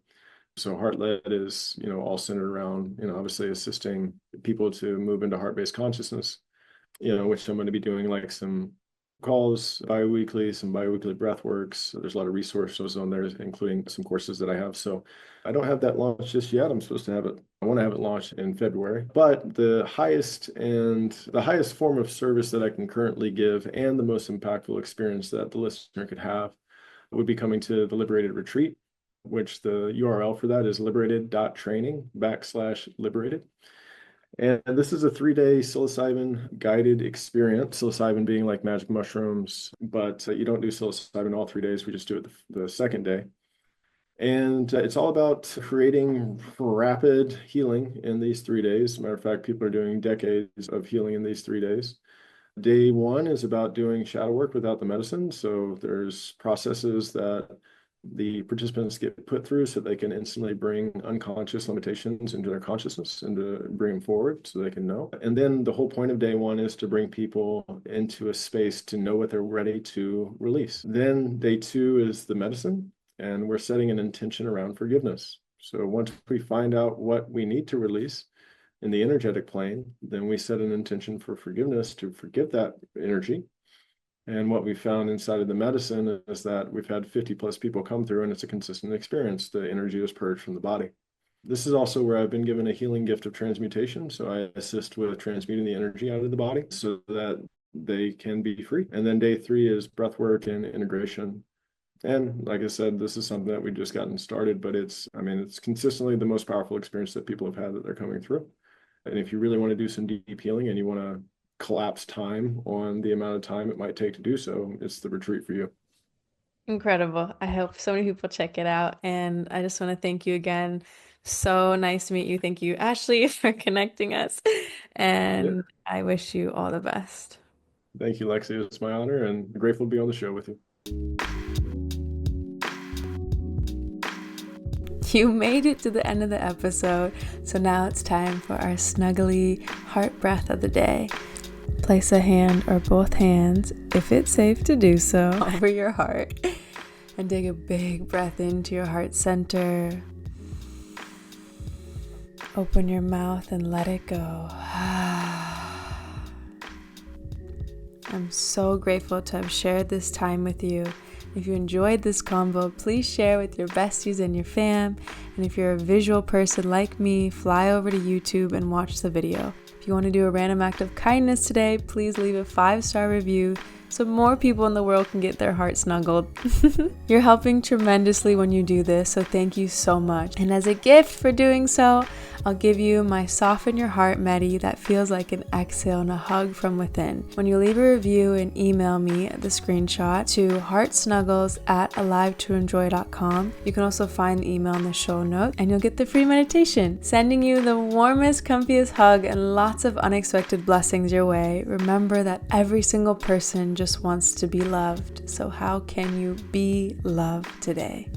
Speaker 2: So heart-led is, all centered around, obviously assisting people to move into heart-based consciousness, which I'm going to be doing like some calls bi-weekly, some bi-weekly breath works. There's a lot of resources on there, including some courses that I have. So I don't have that launched just yet. I'm supposed to have it. I want to have it launched in February. But the highest form of service that I can currently give and the most impactful experience that the listener could have would be coming to the Liberated Retreat, which the URL for that is liberated.training/liberated. And this is a 3-day psilocybin guided experience, psilocybin being like magic mushrooms, but you don't do psilocybin all 3 days. We just do it the second day. And it's all about creating rapid healing in these 3 days. Matter of fact, people are doing decades of healing in these 3 days. Day one is about doing shadow work without the medicine. So there's processes that the participants get put through so they can instantly bring unconscious limitations into their consciousness and to bring them forward so they can know. And then the whole point of day one is to bring people into a space to know what they're ready to release. Then day two is the medicine, and we're setting an intention around forgiveness. So once we find out what we need to release in the energetic plane, then we set an intention for forgiveness to forgive that energy. And what we found inside of the medicine is that we've had 50 plus people come through and it's a consistent experience. The energy is purged from the body. This is also where I've been given a healing gift of transmutation. So I assist with transmuting the energy out of the body so that they can be free. And then day three is breath work and integration. And like I said, this is something that we've just gotten started, but it's consistently the most powerful experience that people have had that they're coming through. And if you really want to do some deep healing and you want to collapse time on the amount of time it might take to do so, it's the retreat for you.
Speaker 1: Incredible. I hope so many people check it out. And I just want to thank you again. So nice to meet you. Thank you, Ashley, for connecting us.
Speaker 2: Yeah.
Speaker 1: And I wish you all the best.
Speaker 2: Thank you, Lexi. It's my honor and grateful to be on the show with you.
Speaker 1: You made it to the end of the episode. So now it's time for our snuggly heart breath of the day. Place a hand or both hands, if it's safe to do so, over your heart and take a big breath into your heart center. Open your mouth and let it go. I'm so grateful to have shared this time with you. If you enjoyed this convo, please share with your besties and your fam. And if you're a visual person like me, fly over to YouTube and watch the video. If you want to do a random act of kindness today, please leave a 5-star review so more people in the world can get their heart snuggled. You're helping tremendously when you do this, so thank you so much. And as a gift for doing so, I'll give you my Soften Your Heart Medi that feels like an exhale and a hug from within. When you leave a review and email me the screenshot to heartsnuggles@alivetoenjoy.com, you can also find the email in the show notes and you'll get the free meditation. Sending you the warmest, comfiest hug and lots of unexpected blessings your way. Remember that every single person just wants to be loved. So how can you be loved today?